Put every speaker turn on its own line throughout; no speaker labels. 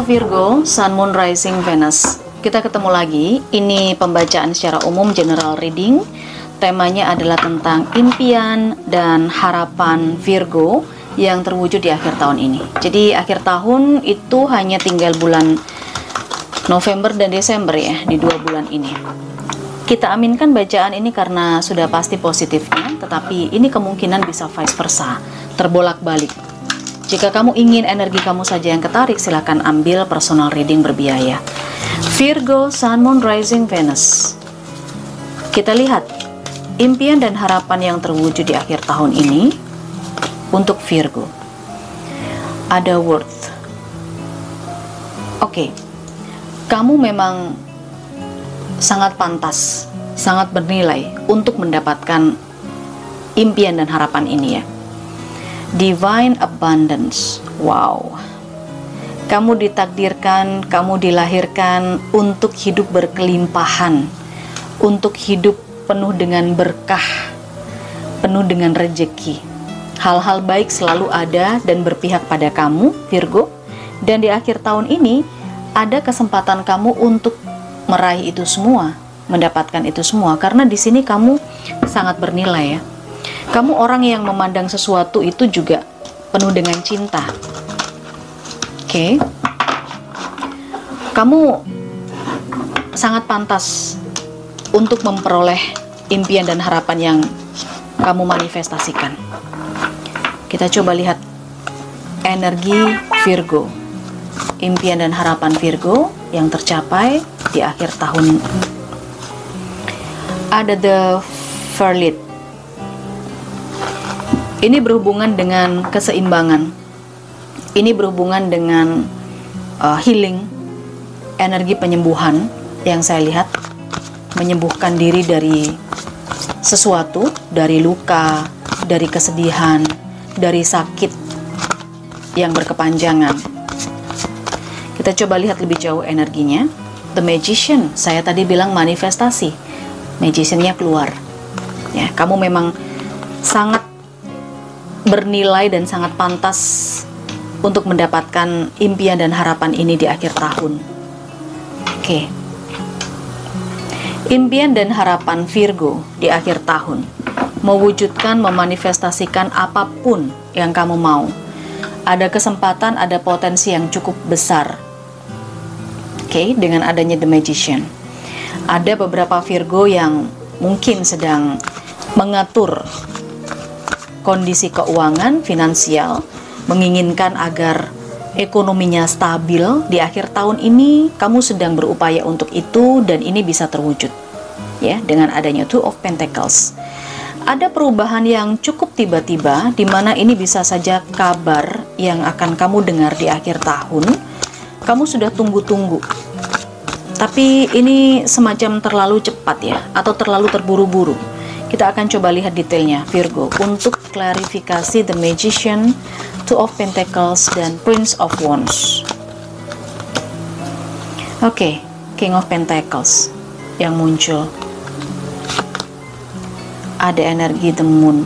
Halo Virgo, Sun, Moon, Rising, Venus. Kita ketemu lagi. Ini pembacaan secara umum general reading. Temanya adalah tentang impian dan harapan Virgo yang terwujud di akhir tahun ini. Jadi akhir tahun itu hanya tinggal bulan November dan Desember ya, di 2 bulan ini. Kita aminkan bacaan ini karena sudah pasti positifnya, tetapi ini kemungkinan bisa vice versa, terbolak-balik. Jika kamu ingin energi kamu saja yang ketarik, silakan ambil personal reading berbiaya. Virgo, Sun, Moon, Rising, Venus. Kita lihat impian dan harapan yang terwujud di akhir tahun ini untuk Virgo. Ada worth. Oke, kamu memang sangat pantas, sangat bernilai untuk mendapatkan impian dan harapan ini ya. Divine abundance. Wow. Kamu ditakdirkan, kamu dilahirkan untuk hidup berkelimpahan, untuk hidup penuh dengan berkah, penuh dengan rejeki. Hal-hal baik selalu ada dan berpihak pada kamu, Virgo. Dan di akhir tahun ini ada kesempatan kamu untuk meraih itu semua, mendapatkan itu semua, karena di sini kamu sangat bernilai ya. Kamu orang yang memandang sesuatu itu juga penuh dengan cinta. Oke. Kamu sangat pantas untuk memperoleh impian dan harapan yang kamu manifestasikan. Kita coba lihat energi Virgo. Impian dan harapan Virgo yang tercapai di akhir tahun. Ada the Verlit. Ini berhubungan dengan keseimbangan. Ini berhubungan dengan healing, energi penyembuhan yang saya lihat. Menyembuhkan diri dari sesuatu, dari luka, dari kesedihan, dari sakit yang berkepanjangan. Kita coba lihat lebih jauh energinya. The Magician, saya tadi bilang manifestasi. Magician-nya keluar. Ya, kamu memang sangat bernilai dan sangat pantas untuk mendapatkan impian dan harapan ini di akhir tahun. Oke. Impian dan harapan Virgo di akhir tahun. Mewujudkan, memanifestasikan apapun yang kamu mau. Ada kesempatan, ada potensi yang cukup besar. Oke, dengan adanya The Magician. Ada beberapa Virgo yang mungkin sedang mengatur kondisi keuangan, finansial, menginginkan agar ekonominya stabil. Di akhir tahun ini kamu sedang berupaya untuk itu dan ini bisa terwujud ya dengan adanya Two of Pentacles. Ada perubahan yang cukup tiba-tiba di mana ini bisa saja kabar yang akan kamu dengar di akhir tahun. Kamu sudah tunggu-tunggu. Tapi ini semacam terlalu cepat ya atau terlalu terburu-buru. Kita akan coba lihat detailnya Virgo untuk klarifikasi The Magician, Two of Pentacles, dan Prince of Wands. Oke, King of Pentacles yang muncul. Ada energi The Moon.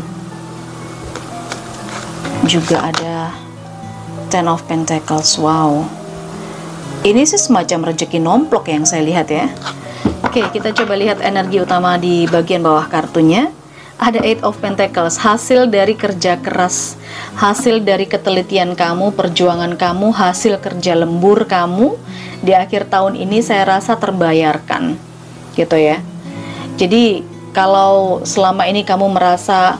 Juga ada Ten of Pentacles. Wow. Ini sih semacam rezeki nomplok yang saya lihat ya. Oke, kita coba lihat energi utama di bagian bawah kartunya. Ada Eight of Pentacles, hasil dari kerja keras, hasil dari ketelitian kamu, perjuangan kamu, hasil kerja lembur kamu di akhir tahun ini saya rasa terbayarkan, gitu ya. Jadi kalau selama ini kamu merasa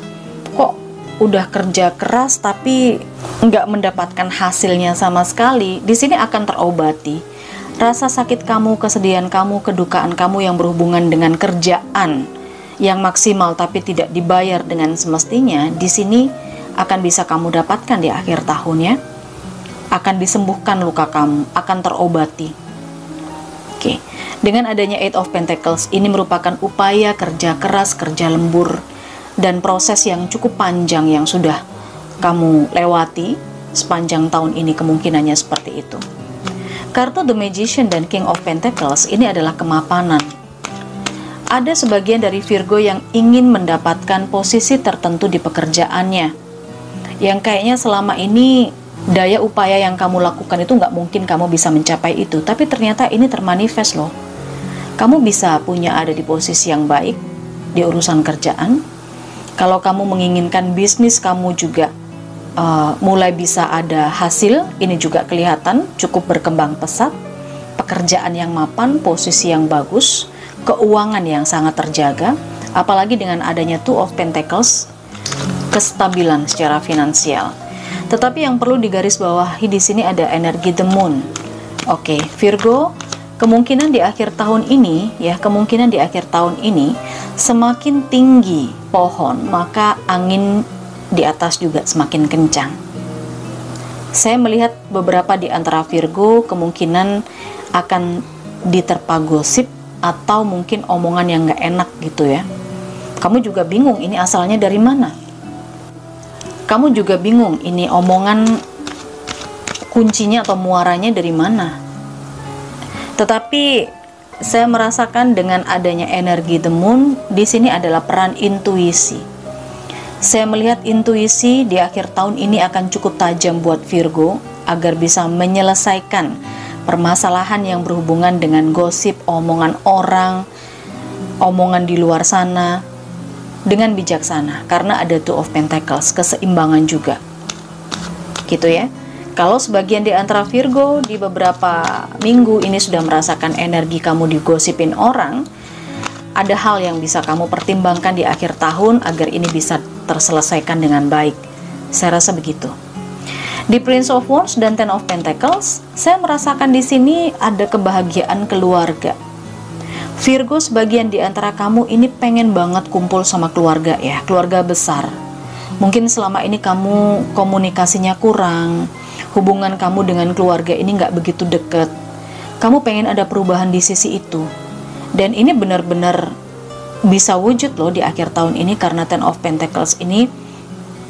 kok udah kerja keras tapi nggak mendapatkan hasilnya sama sekali, di sini akan terobati. Rasa sakit kamu, kesedihan kamu, kedukaan kamu yang berhubungan dengan kerjaan yang maksimal tapi tidak dibayar dengan semestinya, di sini akan bisa kamu dapatkan di akhir tahunnya. Akan disembuhkan luka kamu, akan terobati. Oke. Dengan adanya Eight of Pentacles, ini merupakan upaya kerja keras, kerja lembur, dan proses yang cukup panjang yang sudah kamu lewati sepanjang tahun ini, kemungkinannya seperti itu. Kartu The Magician dan King of Pentacles ini adalah kemapanan. Ada sebagian dari Virgo yang ingin mendapatkan posisi tertentu di pekerjaannya, yang kayaknya selama ini daya upaya yang kamu lakukan itu nggak mungkin kamu bisa mencapai itu, tapi ternyata ini termanifest loh. Kamu bisa punya ada di posisi yang baik di urusan kerjaan. Kalau kamu menginginkan bisnis kamu juga mulai bisa ada hasil, ini juga kelihatan cukup berkembang pesat. Pekerjaan yang mapan, posisi yang bagus, keuangan yang sangat terjaga, apalagi dengan adanya Two of Pentacles, kestabilan secara finansial. Tetapi yang perlu digarisbawahi di sini ada energi the moon. Oke, Virgo, kemungkinan di akhir tahun ini ya, kemungkinan di akhir tahun ini semakin tinggi pohon, maka angin di atas juga semakin kencang. Saya melihat beberapa di antara Virgo kemungkinan akan diterpa gosip atau mungkin omongan yang nggak enak gitu ya. Kamu juga bingung ini asalnya dari mana. Kamu juga bingung ini omongan kuncinya atau muaranya dari mana. Tetapi saya merasakan dengan adanya energi the moon di sini adalah peran intuisi. Saya melihat intuisi di akhir tahun ini akan cukup tajam buat Virgo agar bisa menyelesaikan permasalahan yang berhubungan dengan gosip, omongan orang, omongan di luar sana dengan bijaksana, karena ada Two of Pentacles, keseimbangan juga. Gitu ya. Kalau sebagian di antara Virgo di beberapa minggu ini sudah merasakan energi kamu digosipin orang, ada hal yang bisa kamu pertimbangkan di akhir tahun agar ini bisa terselesaikan dengan baik. Saya rasa begitu. Di Prince of Wands dan Ten of Pentacles, saya merasakan di sini ada kebahagiaan keluarga. Virgo, sebagian di antara kamu ini pengen banget kumpul sama keluarga ya, keluarga besar. Mungkin selama ini kamu komunikasinya kurang, hubungan kamu dengan keluarga ini nggak begitu deket. Kamu pengen ada perubahan di sisi itu. Dan ini benar-benar bisa wujud loh di akhir tahun ini karena Ten of Pentacles ini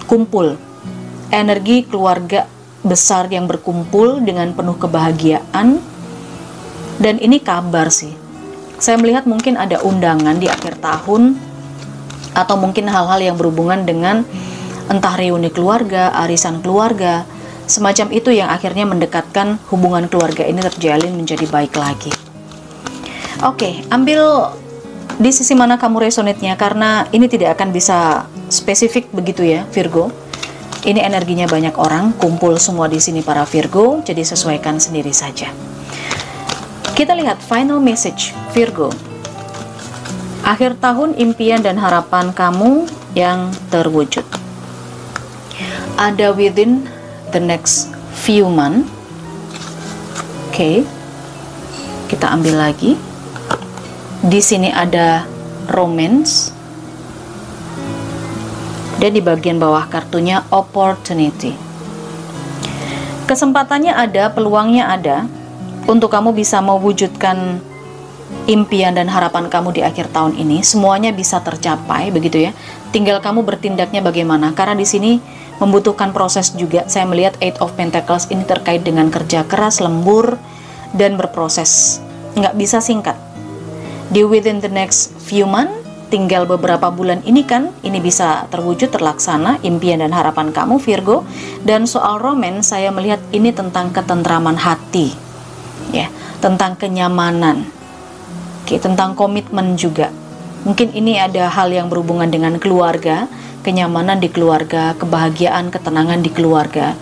kumpul. Energi keluarga besar yang berkumpul dengan penuh kebahagiaan. Dan ini kabar sih. Saya melihat mungkin ada undangan di akhir tahun atau mungkin hal-hal yang berhubungan dengan entah reuni keluarga, arisan keluarga, semacam itu yang akhirnya mendekatkan hubungan keluarga ini terjalin menjadi baik lagi. Oke, ambil di sisi mana kamu resonate-nya, karena ini tidak akan bisa spesifik begitu ya, Virgo. Ini energinya banyak orang, kumpul semua di sini para Virgo, jadi sesuaikan sendiri saja. Kita lihat final message Virgo. Akhir tahun impian dan harapan kamu yang terwujud. Ada within the next few months. Oke. Kita ambil lagi. Di sini ada romance. Dan di bagian bawah kartunya opportunity. Kesempatannya ada, peluangnya ada untuk kamu bisa mewujudkan impian dan harapan kamu di akhir tahun ini. Semuanya bisa tercapai begitu ya. Tinggal kamu bertindaknya bagaimana. Karena di sini membutuhkan proses juga. Saya melihat Eight of Pentacles ini terkait dengan kerja keras, lembur, dan berproses. Nggak bisa singkat. Di within the next few months, tinggal beberapa bulan ini kan, ini bisa terwujud, terlaksana, impian dan harapan kamu, Virgo. Dan soal romance, saya melihat ini tentang ketentraman hati, ya, tentang kenyamanan, oke, tentang komitmen juga. Mungkin ini ada hal yang berhubungan dengan keluarga, kenyamanan di keluarga, kebahagiaan, ketenangan di keluarga,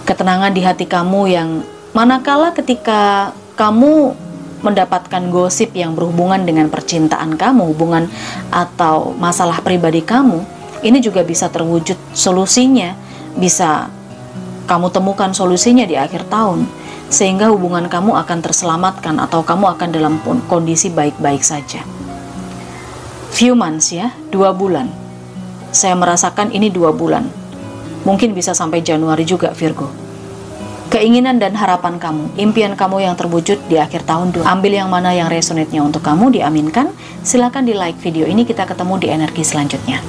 ketenangan di hati kamu yang manakala ketika kamu mendapatkan gosip yang berhubungan dengan percintaan kamu, hubungan atau masalah pribadi kamu, ini juga bisa terwujud solusinya, bisa kamu temukan solusinya di akhir tahun, sehingga hubungan kamu akan terselamatkan atau kamu akan dalam kondisi baik-baik saja. Few months ya, 2 bulan. Saya merasakan ini 2 bulan. Mungkin bisa sampai Januari juga, Virgo. Keinginan dan harapan kamu, impian kamu yang terwujud di akhir tahun. Ambil yang mana yang resonate-nya untuk kamu, diaminkan. Silakan di like video ini, kita ketemu di energi selanjutnya.